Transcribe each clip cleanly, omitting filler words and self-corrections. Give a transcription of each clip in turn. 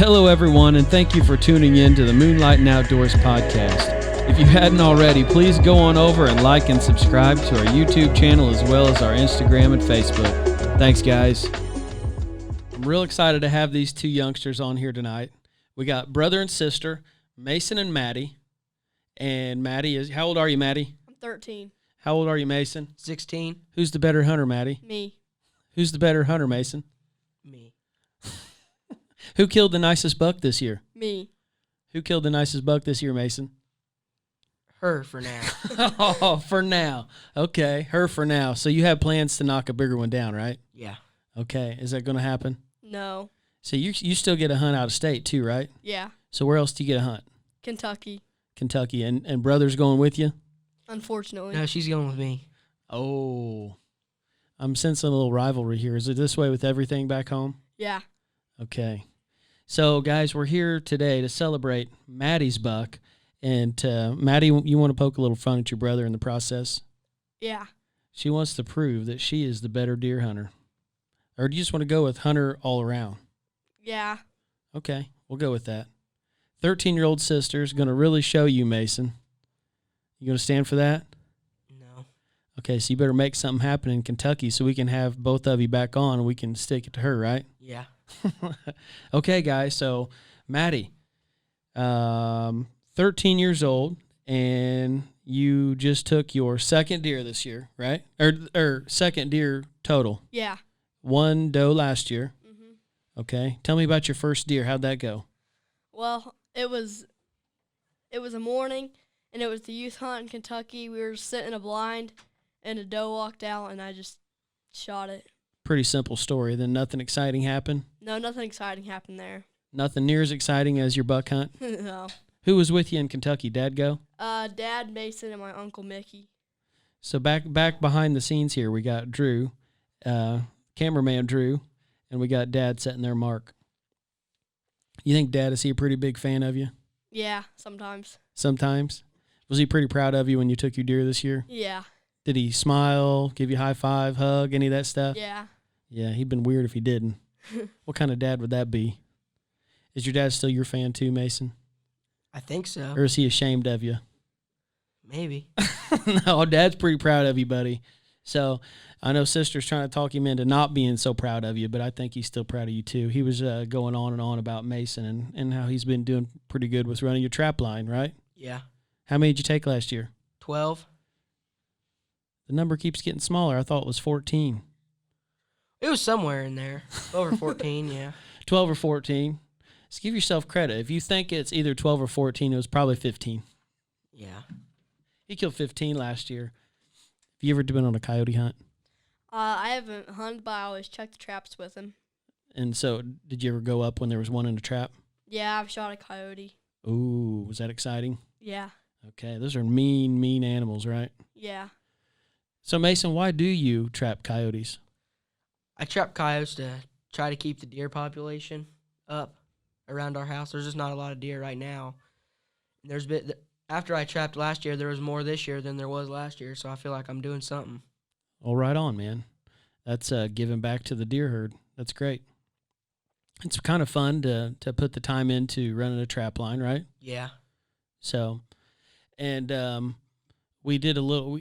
Hello, everyone, and thank you for tuning in to the MoonLightin Outdoors podcast. If you hadn't already, please go on over and like and subscribe to our YouTube channel as well as our Instagram and Facebook. Thanks, guys. I'm real excited to have these two youngsters on here tonight. We got brother and sister, Mason and Maddie. And Maddie is, how old are you, Maddie? I'm 13. How old are you, Mason? 16. Who's the better hunter, Maddie? Me. Who's the better hunter, Mason? Me. Who killed the nicest buck this year? Me. Who killed the nicest buck this year, Mason? Her for now. Oh, for now. Okay, her for now. So you have plans to knock a bigger one down, right? Yeah. Okay, is that going to happen? No. So you still get a hunt out of state too, right? Yeah. So where else do you get a hunt? Kentucky. Kentucky. And brother's going with you? Unfortunately. No, she's going with me. Oh, I'm sensing a little rivalry here. Is it this way with everything back home? Yeah. Okay. So, guys, we're here today to celebrate Maddie's buck. And, Maddie, you want to poke a little fun at your brother in the process? Yeah. She wants to prove that she is the better deer hunter. Or do you just want to go with hunter all around? Yeah. Okay, we'll go with that. 13-year-old sister's going to really show you, Mason. You going to stand for that? No. Okay, so you better make something happen in Kentucky so we can have both of you back on and we can stick it to her, right? Yeah. Okay, guys, so Maddie, 13 years old, and you just took your second deer this year, right? Or second deer total. Yeah. One doe last year. Mm-hmm. Okay. Tell me about your first deer. How'd that go? Well, it was a morning, and it was the youth hunt in Kentucky. We were sitting in a blind, and a doe walked out, and I just shot it. Pretty simple story. Then nothing exciting happened? No, nothing exciting happened there. Nothing near as exciting as your buck hunt? No. Who was with you in Kentucky? Dad go? Dad, Mason, and my Uncle Mickey. So back behind the scenes here, we got Drew, cameraman Drew, and we got Dad sitting there, Mark. You think Dad, is he a pretty big fan of you? Yeah, sometimes. Sometimes? Was he pretty proud of you when you took your deer this year? Yeah. Did he smile, give you a high five, hug, any of that stuff? Yeah. Yeah, he'd been weird if he didn't. What kind of dad would that be? Is your dad still your fan too, Mason? I think so. Or is he ashamed of you? Maybe. No, Dad's pretty proud of you, buddy. So I know sister's trying to talk him into not being so proud of you, but I think he's still proud of you too. He was going on and on about Mason and how he's been doing pretty good with running your trap line, right? Yeah. How many did you take last year? 12. The number keeps getting smaller. I thought it was 14. It was somewhere in there. Over 14, yeah. 12 or 14. Just give yourself credit. If you think it's either 12 or 14, it was probably 15. Yeah. He killed 15 last year. Have you ever been on a coyote hunt? I haven't hunted, but I always check the traps with him. And so did you ever go up when there was one in the trap? Yeah, I've shot a coyote. Ooh, was that exciting? Yeah. Okay, those are mean animals, right? Yeah. So, Mason, why do you trap coyotes? I trap coyotes to try to keep the deer population up around our house. There's just not a lot of deer right now. After I trapped last year, there was more this year than there was last year, so I feel like I'm doing something. Well, right on, man. That's giving back to the deer herd. That's great. It's kind of fun to put the time into running a trap line, right? Yeah. So, and we did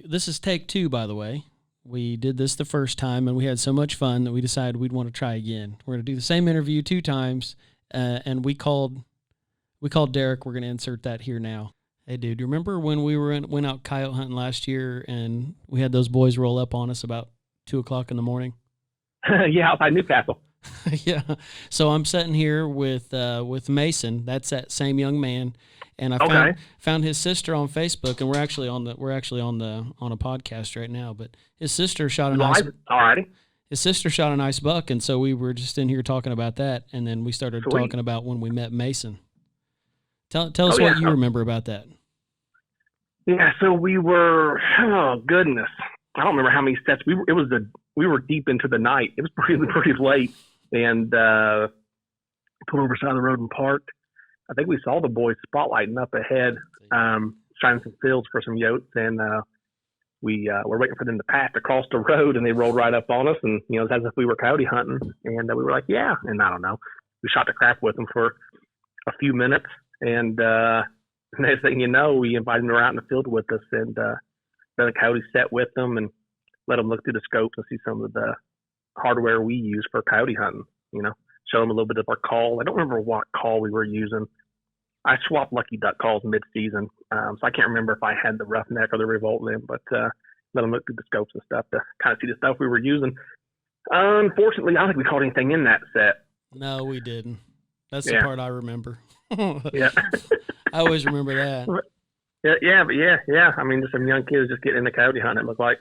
this is take 2, by the way. We did this the first time, and we had so much fun that we decided we'd want to try again. We're going to do the same interview 2 times, and we called Derek. We're going to insert that here now. Hey, dude, you remember when we went out coyote hunting last year, and we had those boys roll up on us about 2 o'clock in the morning? Yeah, outside Newcastle. Yeah. So I'm sitting here with Mason. That's that same young man. And I found his sister on Facebook, and we're actually on a podcast right now. But his sister shot a nice. Alrighty. His sister shot a nice buck, and so we were just in here talking about that, and then we started talking about when we met Mason. Tell us what you remember about that. Yeah, so we were. Oh goodness, I don't remember how many sets we were. We were deep into the night. It was pretty late, and pulled over side of the road and parked. I think we saw the boys spotlighting up ahead, shining some fields for some yotes, and we were waiting for them to pass across the road, and they rolled right up on us, and it was as if we were coyote hunting, and we were like, yeah, and I don't know, we shot the crap with them for a few minutes, and next thing you know, we invited them out in the field with us, and then the coyote sat with them and let them look through the scopes and see some of the hardware we use for coyote hunting. Show them a little bit of our call. I don't remember what call we were using. I swapped Lucky Duck calls mid-season, so I can't remember if I had the Roughneck or the Revolt then, but let them look through the scopes and stuff to kind of see the stuff we were using. Unfortunately, I don't think we caught anything in that set. No, we didn't. That's the part I remember. Yeah. I always remember that. Yeah. I mean, just some young kids just getting into coyote hunting, it looked like.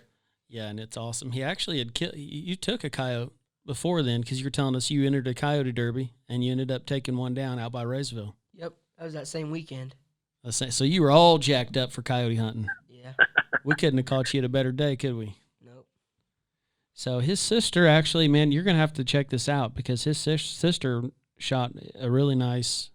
Yeah, and it's awesome. He actually had killed. You took a coyote before then because you were telling us you entered a coyote derby and you ended up taking one down out by Raysville. Yep, that was that same weekend. So you were all jacked up for coyote hunting. Yeah. We couldn't have caught you at a better day, could we? Nope. So his sister actually, man, you're going to have to check this out because his sister shot a really nice,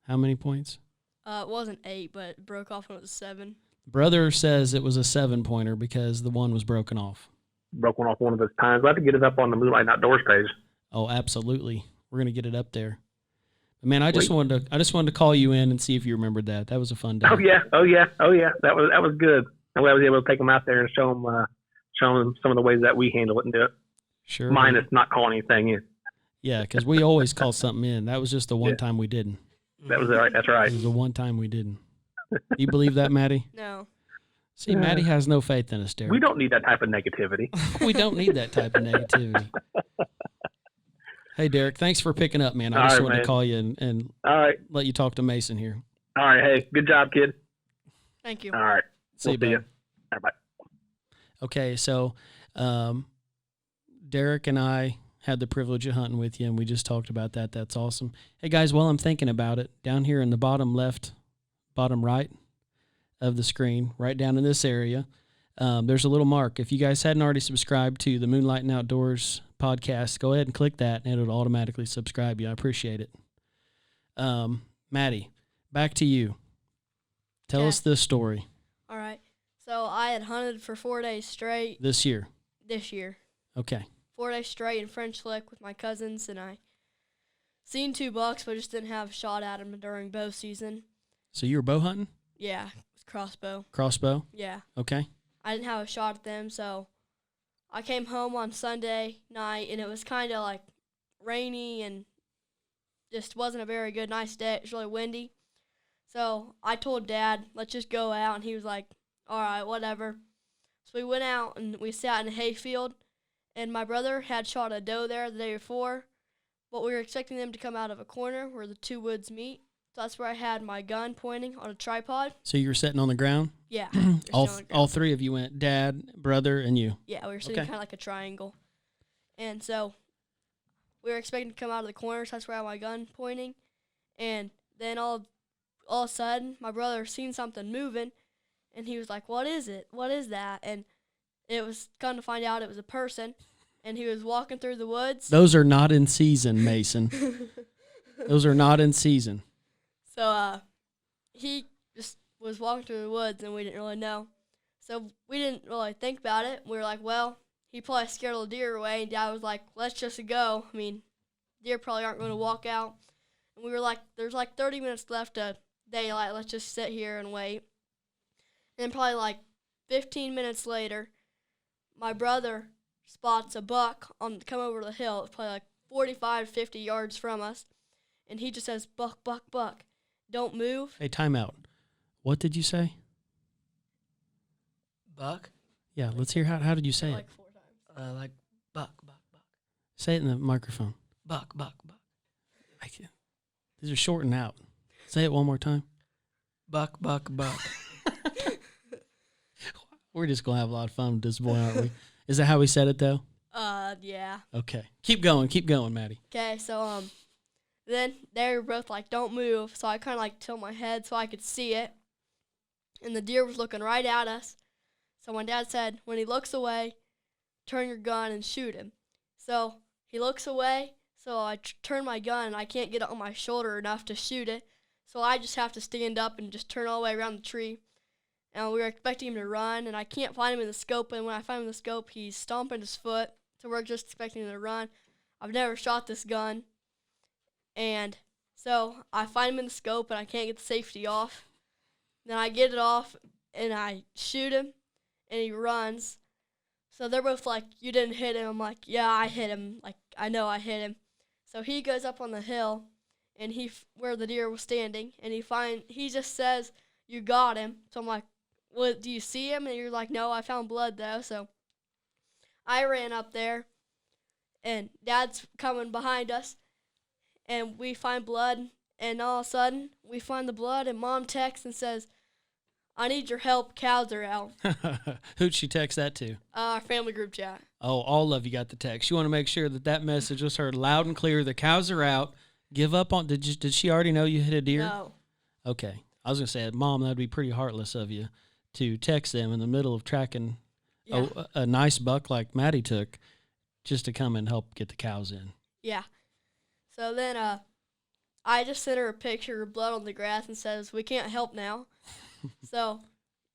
how many points? It wasn't 8, but it broke off when it was 7. Brother says it was a 7-pointer because the one was broken off. Broke one off one of those times. We'll have to get it up on the MoonLightin Outdoors page. Oh, absolutely. We're going to get it up there. But man, I just wanted to call you in and see if you remembered that. That was a fun day. Oh yeah. That was good. I'm glad I was able to take them out there and show them some of the ways that we handle it and do it. Sure. Minus not calling anything in. Yeah, because we always call something in. That was just the one time we didn't. That was right. That's right. It was the one time we didn't. You believe that, Maddie? No. See, Maddie has no faith in us, Derek. We don't need that type of negativity. We don't need that type of negativity. Hey, Derek, thanks for picking up, man. I just wanted to call you and all right, let you talk to Mason here. All right. Hey, good job, kid. Thank you. All right. See you, See you. bud. All right, bye. Okay, so Derek and I had the privilege of hunting with you, and we just talked about that. That's awesome. Hey, guys, while I'm thinking about it, down here in the bottom right of the screen, right down in this area, there's a little mark. If you guys hadn't already subscribed to the MoonLightin Outdoors podcast, go ahead and click that, and it'll automatically subscribe you. I appreciate it. Maddie, back to you. Tell us this story. All right. So I had hunted for 4 days straight. This year. Okay. 4 days straight in French Lick with my cousins, and I seen 2 bucks, but I just didn't have a shot at them during bow season. So you were bow hunting? Yeah, with crossbow. Crossbow? Yeah. Okay. I didn't have a shot at them, so I came home on Sunday night, and it was kind of like rainy and just wasn't a very good, nice day. It was really windy. So I told Dad, let's just go out, and he was like, all right, whatever. So we went out, and we sat in a hayfield, and my brother had shot a doe there the day before, but we were expecting them to come out of a corner where the 2 woods meet. So that's where I had my gun pointing on a tripod. So you were sitting on the ground? Yeah. All 3 of you went, Dad, brother, and you? Yeah, we were sitting kind of like a triangle. And so we were expecting to come out of the corner, so that's where I had my gun pointing. And then all of a sudden, my brother seen something moving, and he was like, what is it? What is that? And it was come to find out it was a person, and he was walking through the woods. Those are not in season, Mason. Those are not in season. So he just was walking through the woods, and we didn't really know. So we didn't really think about it. We were like, well, he probably scared a little deer away, and Dad was like, let's just go. I mean, deer probably aren't going to walk out. And we were like, there's like 30 minutes left to daylight. Let's just sit here and wait. And then probably like 15 minutes later, my brother spots a buck come over the hill. It's probably like 45, 50 yards from us. And he just says, buck, buck, buck. Don't move. Hey, time out. What did you say? Buck? Yeah, let's hear how did you say like it? 4 times. Like buck, buck, buck. Say it in the microphone. Buck, buck, buck. These are shortened out. Say it one more time. Buck, buck, buck. We're just going to have a lot of fun with this boy, aren't we? Is that how we said it, though? Yeah. Okay. Keep going, Maddie. Okay, so, then they were both like, don't move. So I kind of like tilt my head so I could see it. And the deer was looking right at us. So my dad said, when he looks away, turn your gun and shoot him. So he looks away. So I turn my gun, and I can't get it on my shoulder enough to shoot it. So I just have to stand up and just turn all the way around the tree. And we were expecting him to run, and I can't find him in the scope. And when I find him in the scope, he's stomping his foot. So we're just expecting him to run. I've never shot this gun. And so I find him in the scope, and I can't get the safety off. Then I get it off, and I shoot him, and he runs. So they're both like, "You didn't hit him." I'm like, "Yeah, I hit him. Like, I know I hit him." So he goes up on the hill, and where the deer was standing, and he just says, "You got him." So I'm like, "Well, do you see him?" And you're like, "No, I found blood though." So I ran up there, and Dad's coming behind us, and we find blood, and all of a sudden we find the blood, and Mom texts and says, "I need your help. Cows are out." Who'd she text that to? Our family group chat. Oh, all of you got the text. You want to make sure that message was heard loud and clear. The cows are out. Give up on. Did she already know you hit a deer? No. Okay. I was gonna say, Mom, that'd be pretty heartless of you to text them in the middle of tracking Yeah. a nice buck like Maddie took, just to come and help get the cows in. Yeah. So then I just sent her a picture of blood on the grass and says, "We can't help now." So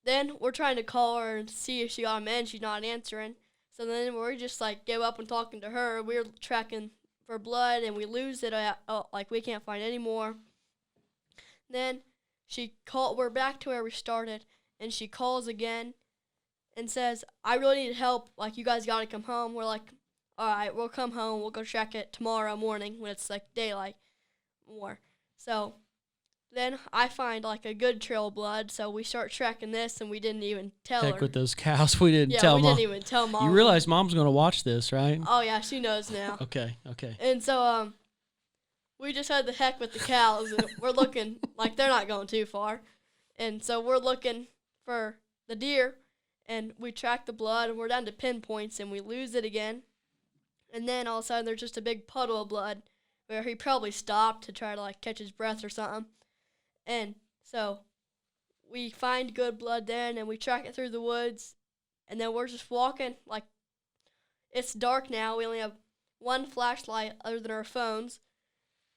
then we're trying to call her and see if she got him in. She's not answering. So then we just like gave up on talking to her. We're tracking for blood, and we lose it. Like we can't find any more. Then we're back to where we started, and she calls again and says, "I really need help. Like, you guys got to come home." We're like, "All right, we'll come home. We'll go track it tomorrow morning when it's like daylight more." So then I find like a good trail of blood, so we start tracking this, and we didn't even tell her. Heck with those cows. We didn't Yeah, tell we Mom. didn't even tell Mom. You realize Mom's going to watch this, right? Oh, yeah, she knows now. Okay. And so we just had the heck with the cows, and we're looking like they're not going too far. And so we're looking for the deer, and we track the blood, and we're down to pinpoints, and we lose it again. And then all of a sudden there's just a big puddle of blood where he probably stopped to try to like catch his breath or something. And so we find good blood then, and we track it through the woods, and then we're just walking. Like, it's dark now. We only have one flashlight other than our phones.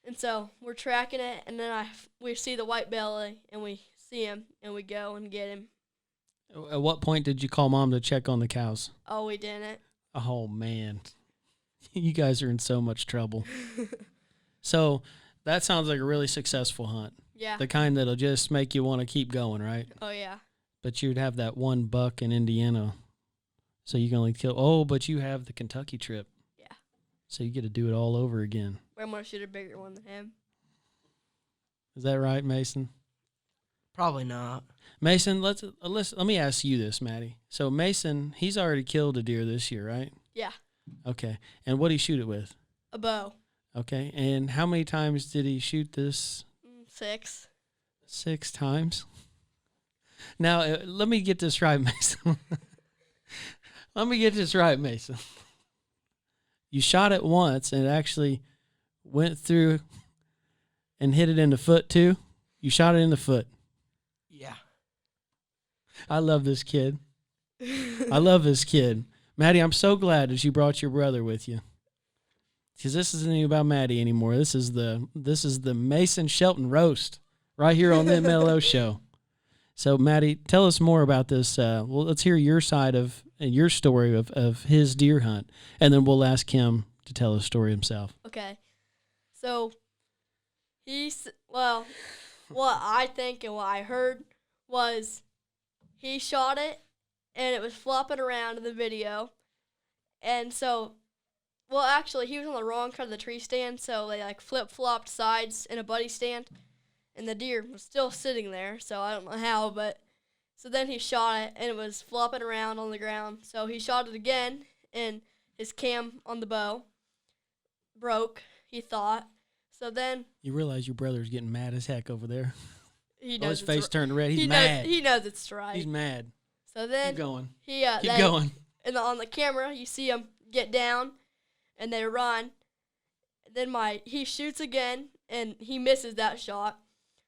And so we're tracking it, and then we see the white belly, and we see him, and we go and get him. At what point did you call Mom to check on the cows? Oh, we didn't. Oh, man. You guys are in so much trouble. So that sounds like a really successful hunt. Yeah. The kind that'll just make you want to keep going, right? Oh, yeah. But you'd have that one buck in Indiana. So you can only kill. Oh, but you have the Kentucky trip. Yeah. So you get to do it all over again. I'm going to shoot a bigger one than him. Is that right, Mason? Probably not. Mason, let me ask you this, Maddie. So Mason, he's already killed a deer this year, right? Yeah. Okay. And what did he shoot it with? A bow. Okay. And how many times did he shoot this? 6. 6 times. Now, let me get this right, Mason. Let me get this right, Mason. You shot it once, and it actually went through and hit it in the foot, too? You shot it in the foot. Yeah. I love this kid. I love this kid. Maddie, I'm so glad that you brought your brother with you. Because this isn't even about Maddie anymore. This is the Mason Shelton roast right here on the MLO show. So, Maddie, tell us more about this. Well, let's hear your side of your story of his deer hunt, and then we'll ask him to tell his story himself. Okay. So, what I think and what I heard was he shot it, and it was flopping around in the video. And so, actually, he was on the wrong side of the tree stand, so they, like, flip-flopped sides in a buddy stand, and the deer was still sitting there, so I don't know how, but so then he shot it, and it was flopping around on the ground. So he shot it again, and his cam on the bow broke, he thought. So then You realize your brother's getting mad as heck over there. he Oh, knows his face turned red. He's he mad. He knows it's right. He's mad. So then Keep going. he Keep going. And on the camera, you see him get down, and they run. Then he shoots again, and he misses that shot.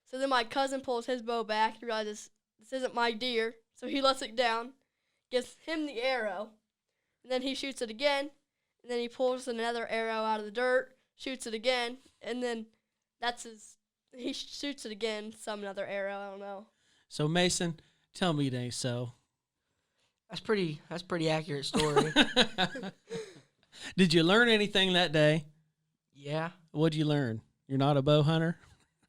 So then my cousin pulls his bow back. He realizes this isn't my deer, so he lets it down, gives him the arrow, and then he shoots it again, and then he pulls another arrow out of the dirt, shoots it again, and then he shoots it again, some other arrow, I don't know. So, Mason, tell me it ain't so. That's pretty accurate story. Did you learn anything that day? Yeah. What'd you learn? You're not a bow hunter?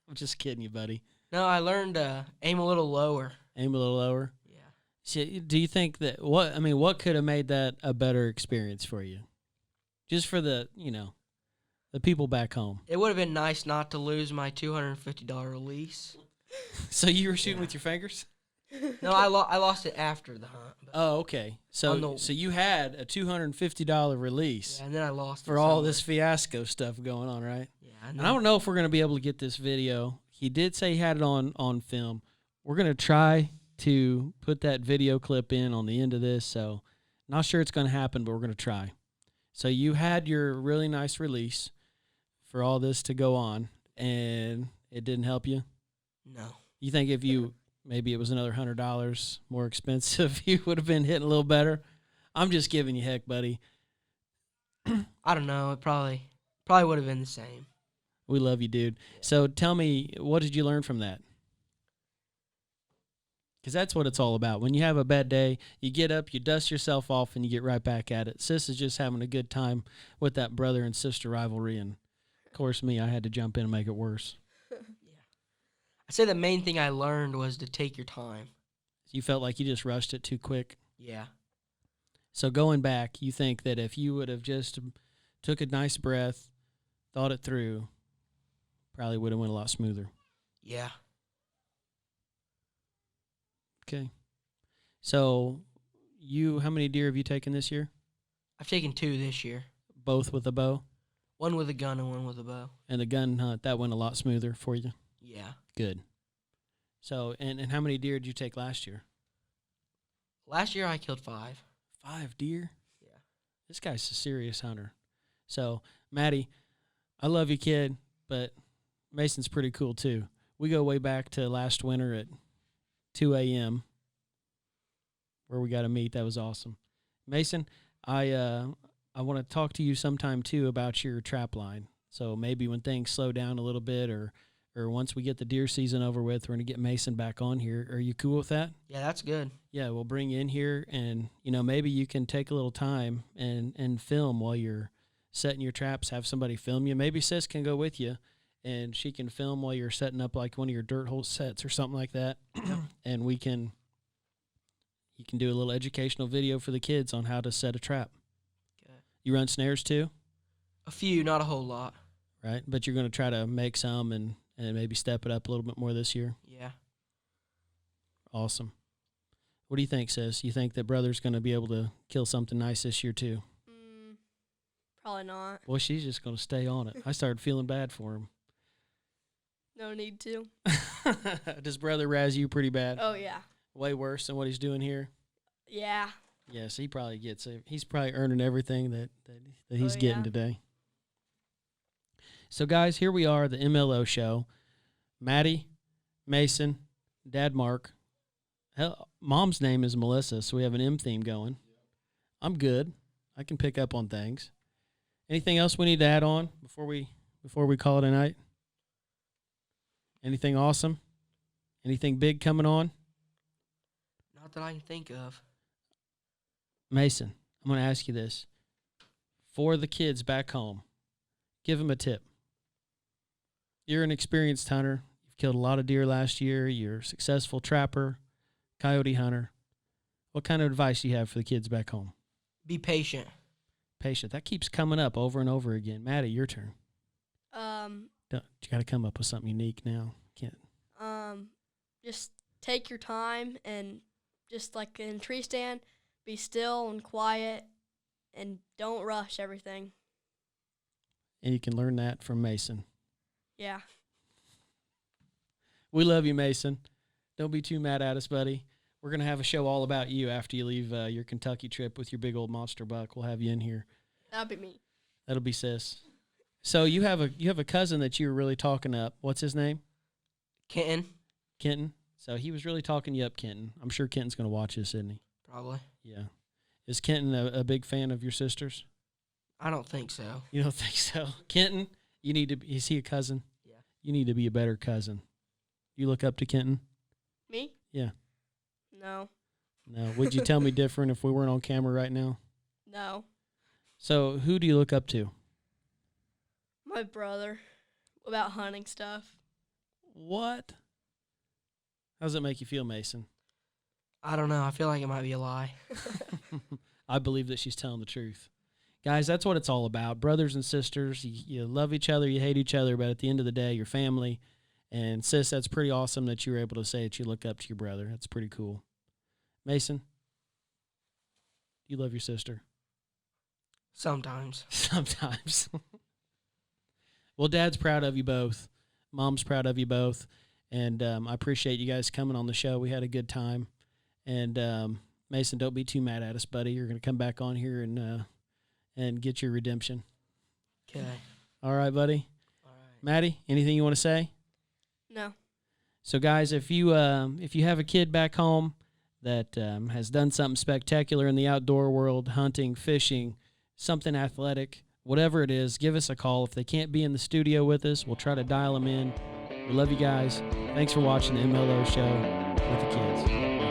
I'm just kidding you, buddy. No, I learned aim a little lower. Aim a little lower. Yeah. So, do you think that what could have made that a better experience for you? Just for the people back home. It would have been nice not to lose my $250 release. So you were shooting with your fingers? No, I lost it after the hunt. Oh, okay. So you had a $250 release. Yeah, and then I lost for it all somewhere. this fiasco stuff going on, right? Yeah, And I don't know if we're going to be able to get this video. He did say he had it on film. We're going to try to put that video clip in on the end of this. So not sure it's going to happen, but we're going to try. So you had your really nice release for all this to go on, and it didn't help you? No. You think if you maybe it was another $100 more expensive, you would have been hitting a little better? I'm just giving you heck, buddy. I don't know. It probably would have been the same. We love you, dude. So tell me, what did you learn from that? Because that's what it's all about. When you have a bad day, you get up, you dust yourself off, and you get right back at it. Sis is just having a good time with that brother and sister rivalry, and of course me, I had to jump in and make it worse. I say the main thing I learned was to take your time. You felt like you just rushed it too quick. Yeah. So going back, you think that if you would have just took a nice breath, thought it through, probably would have went a lot smoother. Yeah. Okay. So how many deer have you taken this year? I've taken 2 this year. Both with a bow? One with a gun and one with a bow. And the gun hunt, that went a lot smoother for you? Yeah. Good. So, and how many deer did you take last year? Last year I killed 5. 5 deer? Yeah. This guy's a serious hunter. So, Maddie, I love you, kid, but Mason's pretty cool too. We go way back to last winter at 2 a.m. where we got to meet. That was awesome. Mason, I want to talk to you sometime too about your trap line. So maybe when things slow down a little bit or once we get the deer season over with, we're going to get Mason back on here. Are you cool with that? Yeah, that's good. Yeah, we'll bring you in here and, maybe you can take a little time and film while you're setting your traps, have somebody film you. Maybe Sis can go with you and she can film while you're setting up like one of your dirt hole sets or something like that. And you can do a little educational video for the kids on how to set a trap. Okay. You run snares too? A few, not a whole lot. Right, but you're going to try to make some and maybe step it up a little bit more this year? Yeah. Awesome. What do you think, Sis? You think that brother's going to be able to kill something nice this year too? Probably not. Well, she's just going to stay on it. I started feeling bad for him. No need to. Does brother razz you pretty bad? Oh, yeah. Way worse than what he's doing here? Yeah. Yes, he probably gets it. He's probably earning everything that he's getting today. So, guys, here we are, the MLO show. Maddie, Mason, Dad Mark. Hell, Mom's name is Melissa, so we have an M theme going. I'm good. I can pick up on things. Anything else we need to add on before we call it a night? Anything awesome? Anything big coming on? Not that I can think of. Mason, I'm going to ask you this. For the kids back home, give them a tip. You're an experienced hunter. You've killed a lot of deer last year. You're a successful trapper, coyote hunter. What kind of advice do you have for the kids back home? Be patient. Patient. That keeps coming up over and over again. Maddie, your turn. You got to come up with something unique now. Can't. Just take your time and just like in a tree stand, be still and quiet and don't rush everything. And you can learn that from Mason. Yeah. We love you, Mason. Don't be too mad at us, buddy. We're going to have a show all about you after you leave your Kentucky trip with your big old monster buck. We'll have you in here. That'll be me. That'll be Sis. So you have a cousin that you were really talking up. What's his name? Kenton. So he was really talking you up, Kenton. I'm sure Kenton's going to watch this, isn't he? Probably. Yeah. Is Kenton a big fan of your sister's? I don't think so. You don't think so? Kenton, you need to is he a cousin? Yeah. You need to be a better cousin. You look up to Kenton? Me? Yeah. No. No. Would you tell me different if we weren't on camera right now? No. So who do you look up to? My brother. about hunting stuff. What? How does it make you feel, Mason? I don't know. I feel like it might be a lie. I believe that she's telling the truth. Guys, that's what it's all about. Brothers and sisters, you love each other, you hate each other, but at the end of the day, you're family. And sis, that's pretty awesome that you were able to say that you look up to your brother. That's pretty cool. Mason, you love your sister? Sometimes. Sometimes. Well, Dad's proud of you both. Mom's proud of you both. And I appreciate you guys coming on the show. We had a good time. And Mason, don't be too mad at us, buddy. You're going to come back on here and get your redemption. Okay. All right, buddy. All right. Maddie, anything you want to say? No. So, guys, if you have a kid back home that has done something spectacular in the outdoor world, hunting, fishing, something athletic, whatever it is, give us a call. If they can't be in the studio with us, we'll try to dial them in. We love you guys. Thanks for watching the MLO show with the kids.